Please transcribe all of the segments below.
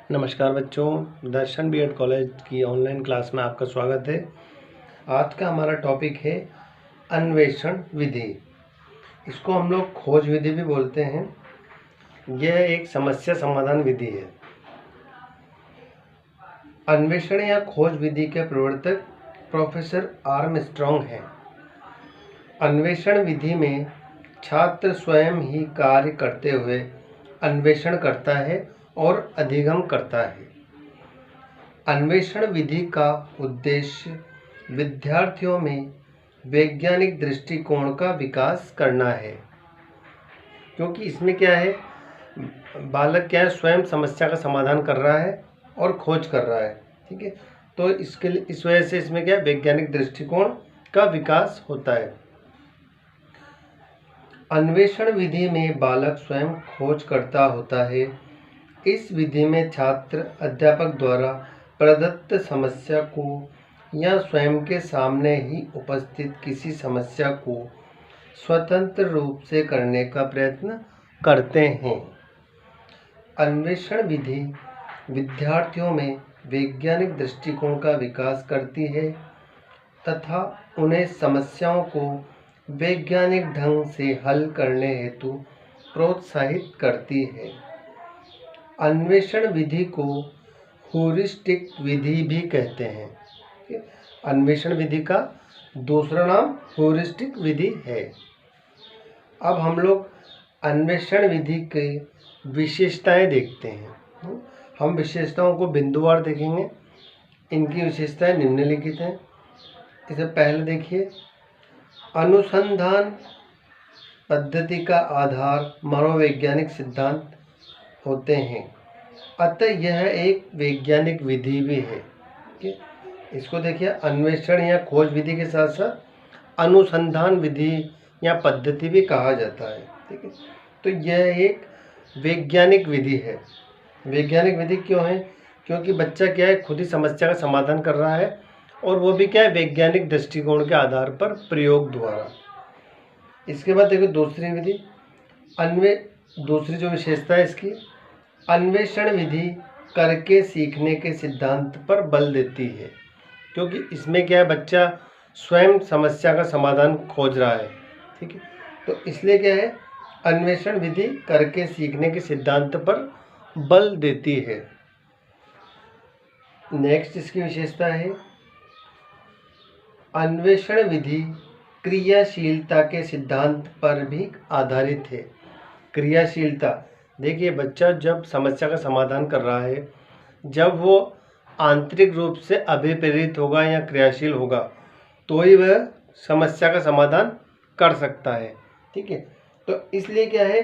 नमस्कार बच्चों, दर्शन BEd college की ऑनलाइन क्लास में आपका स्वागत है। आज का हमारा टॉपिक है अन्वेषण विधि। इसको हम लोग खोज विधि भी बोलते हैं। यह एक समस्या समाधान विधि है। अन्वेषण या खोज विधि के प्रवर्तक प्रोफेसर आर्मस्ट्रॉन्ग हैं। अन्वेषण विधि में छात्र स्वयं ही कार्य करते हुए अन्वेषण करता है और अधिगम करता है। अन्वेषण विधि का उद्देश्य विद्यार्थियों में वैज्ञानिक दृष्टिकोण का विकास करना है, क्योंकि इसमें क्या है, बालक क्या है, स्वयं समस्या का समाधान कर रहा है और खोज कर रहा है। ठीक है, तो इसके लिए इस वजह से इसमें क्या है, वैज्ञानिक दृष्टिकोण का विकास होता है। अन्वेषण विधि में बालक स्वयं खोज करता होता है। इस विधि में छात्र अध्यापक द्वारा प्रदत्त समस्या को या स्वयं के सामने ही उपस्थित किसी समस्या को स्वतंत्र रूप से करने का प्रयत्न करते हैं। अन्वेषण विधि विद्यार्थियों में वैज्ञानिक दृष्टिकोण का विकास करती है तथा उन्हें समस्याओं को वैज्ञानिक ढंग से हल करने हेतु प्रोत्साहित करती है। अन्वेषण विधि को ह्यूरिस्टिक विधि भी कहते हैं। अन्वेषण विधि का दूसरा नाम ह्यूरिस्टिक विधि है। अब हम लोग अन्वेषण विधि के विशेषताएं देखते हैं। हम विशेषताओं को बिंदुवार देखेंगे। इनकी विशेषताएं निम्नलिखित हैं। इसे पहले देखिए, अनुसंधान पद्धति का आधार मनोवैज्ञानिक सिद्धांत होते हैं, अतः यह एक वैज्ञानिक विधि भी है। इसको देखिए, अन्वेषण या खोज विधि के साथ साथ अनुसंधान विधि या पद्धति भी कहा जाता है। ठीक है, तो यह एक वैज्ञानिक विधि है। वैज्ञानिक विधि क्यों है? क्योंकि बच्चा क्या है, खुद ही समस्या का समाधान कर रहा है और वो भी क्या है, वैज्ञानिक दृष्टिकोण के आधार पर प्रयोग द्वारा। इसके बाद देखो दूसरी विधि, दूसरी जो विशेषता है इसकी, अन्वेषण विधि करके सीखने के सिद्धांत पर बल देती है। क्योंकि इसमें क्या है, बच्चा स्वयं समस्या का समाधान खोज रहा है। ठीक है, तो इसलिए क्या है, अन्वेषण विधि करके सीखने के सिद्धांत पर बल देती है। नेक्स्ट इसकी विशेषता है, अन्वेषण विधि क्रियाशीलता के सिद्धांत पर भी आधारित है। क्रियाशीलता, देखिए बच्चा जब समस्या का समाधान कर रहा है, जब वो आंतरिक रूप से अभिप्रेरित होगा या क्रियाशील होगा तो ही वह समस्या का समाधान कर सकता है। ठीक है, तो इसलिए क्या है,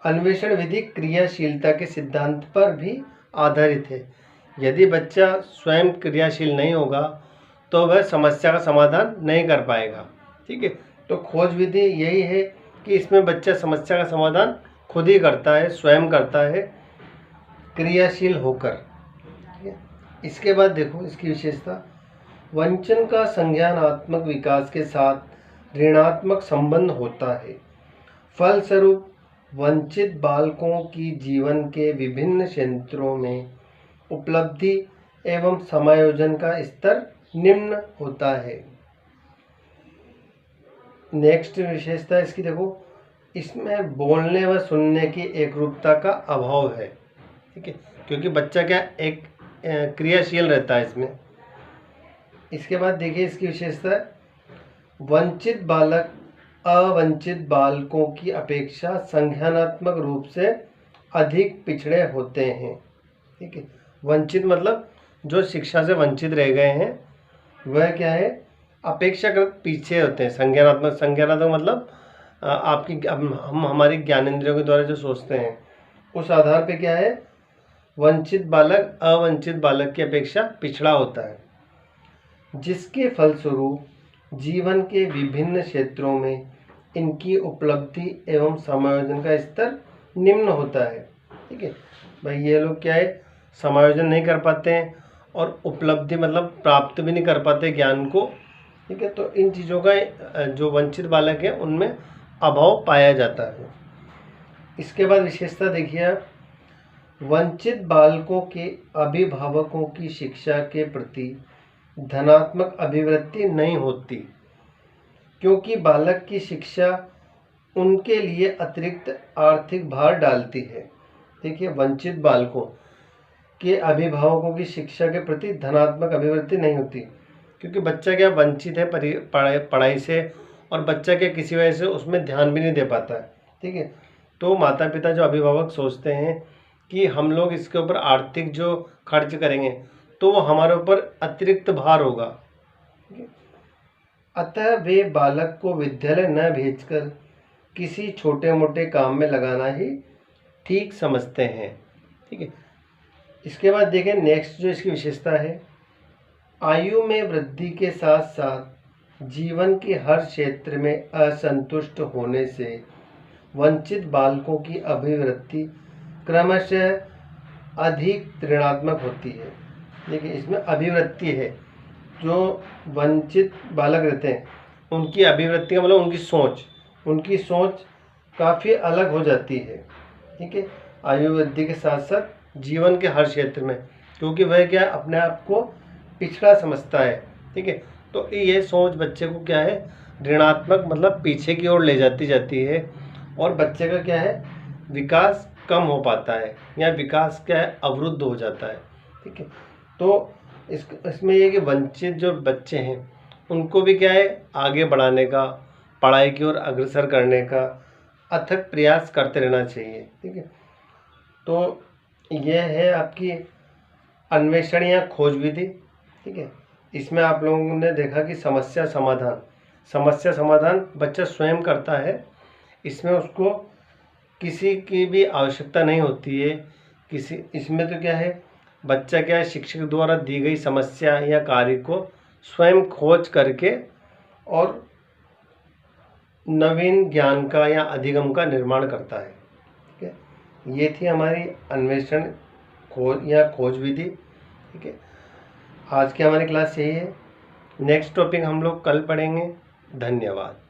अन्वेषण विधि क्रियाशीलता के सिद्धांत पर भी आधारित है। यदि बच्चा स्वयं क्रियाशील नहीं होगा तो वह समस्या का समाधान नहीं कर पाएगा। ठीक है, तो खोज विधि यही है कि इसमें बच्चा समस्या का समाधान खुद ही करता है, स्वयं करता है, क्रियाशील होकर। ठीक है, इसके बाद देखो इसकी विशेषता, वंचन का संज्ञानात्मक विकास के साथ ऋणात्मक संबंध होता है। फलस्वरूप वंचित बालकों की जीवन के विभिन्न क्षेत्रों में उपलब्धि एवं समायोजन का स्तर निम्न होता है। नेक्स्ट विशेषता इसकी देखो, इसमें बोलने व सुनने की एकरूपता का अभाव है। ठीक है, क्योंकि बच्चा क्या एक क्रियाशील रहता है इसमें। इसके बाद देखिए इसकी विशेषता, वंचित बालक अवंचित बालकों की अपेक्षा संज्ञानात्मक रूप से अधिक पिछड़े होते हैं। ठीक है, वंचित मतलब जो शिक्षा से वंचित रह गए हैं वह क्या है, अपेक्षाकृत पीछे होते हैं। संज्ञानात्मक मतलब आपकी हम हमारी ज्ञानेंद्रियों के द्वारा जो सोचते हैं उस आधार पे क्या है, वंचित बालक अवंचित बालक की अपेक्षा पिछड़ा होता है, जिसके फलस्वरूप जीवन के विभिन्न क्षेत्रों में इनकी उपलब्धि एवं समायोजन का स्तर निम्न होता है। ठीक है भाई, ये लोग क्या है, समायोजन नहीं कर पाते हैं और उपलब्धि मतलब प्राप्त भी नहीं कर पाते ज्ञान को। ठीक है, तो इन चीज़ों का जो वंचित बालक है उनमें अभाव पाया जाता है। इसके बाद विशेषता देखिए आप, वंचित बालकों के अभिभावकों की शिक्षा के प्रति धनात्मक अभिवृत्ति नहीं होती, क्योंकि बालक की शिक्षा उनके लिए अतिरिक्त आर्थिक भार डालती है। देखिए, वंचित बालकों के अभिभावकों की शिक्षा के प्रति धनात्मक अभिवृत्ति नहीं होती, क्योंकि बच्चा क्या वंचित है पढ़ाई से, और बच्चा क्या किसी वजह से उसमें ध्यान भी नहीं दे पाता है। ठीक है, तो माता पिता जो अभिभावक सोचते हैं कि हम लोग इसके ऊपर आर्थिक जो खर्च करेंगे तो वो हमारे ऊपर अतिरिक्त भार होगा। अतः वे बालक को विद्यालय न भेजकर किसी छोटे मोटे काम में लगाना ही ठीक समझते हैं। ठीक है, इसके बाद देखें नेक्स्ट जो इसकी विशेषता है, आयु में वृद्धि के साथ साथ जीवन के हर क्षेत्र में असंतुष्ट होने से वंचित बालकों की अभिवृत्ति क्रमशः अधिक ऋणात्मक होती है। देखिए, इसमें अभिवृत्ति है, जो वंचित बालक रहते हैं उनकी अभिवृत्ति का मतलब उनकी सोच काफ़ी अलग हो जाती है। ठीक है, आयु वृद्धि के साथ साथ जीवन के हर क्षेत्र में, क्योंकि वह क्या है, अपने आप को पिछड़ा समझता है। ठीक है, तो ये सोच बच्चे को क्या है, ऋणात्मक मतलब पीछे की ओर ले जाती है, और बच्चे का क्या है, विकास कम हो पाता है, या विकास क्या है, अवरुद्ध हो जाता है। ठीक है, तो इसमें ये कि वंचित जो बच्चे हैं उनको भी क्या है, आगे बढ़ाने का, पढ़ाई की ओर अग्रसर करने का अथक प्रयास करते रहना चाहिए। ठीक है, तो यह है आपकी अन्वेषण या खोज विधि। ठीक है, इसमें आप लोगों ने देखा कि समस्या समाधान बच्चा स्वयं करता है, इसमें उसको किसी की भी आवश्यकता नहीं होती है। इसमें तो क्या है, बच्चा क्या है, शिक्षक द्वारा दी गई समस्या या कार्य को स्वयं खोज करके और नवीन ज्ञान का या अधिगम का निर्माण करता है। ठीक है, ये थी हमारी अन्वेषण खोज विधि। ठीक है, आज की हमारी क्लास यही है। नेक्स्ट टॉपिक हम लोग कल पढ़ेंगे। धन्यवाद।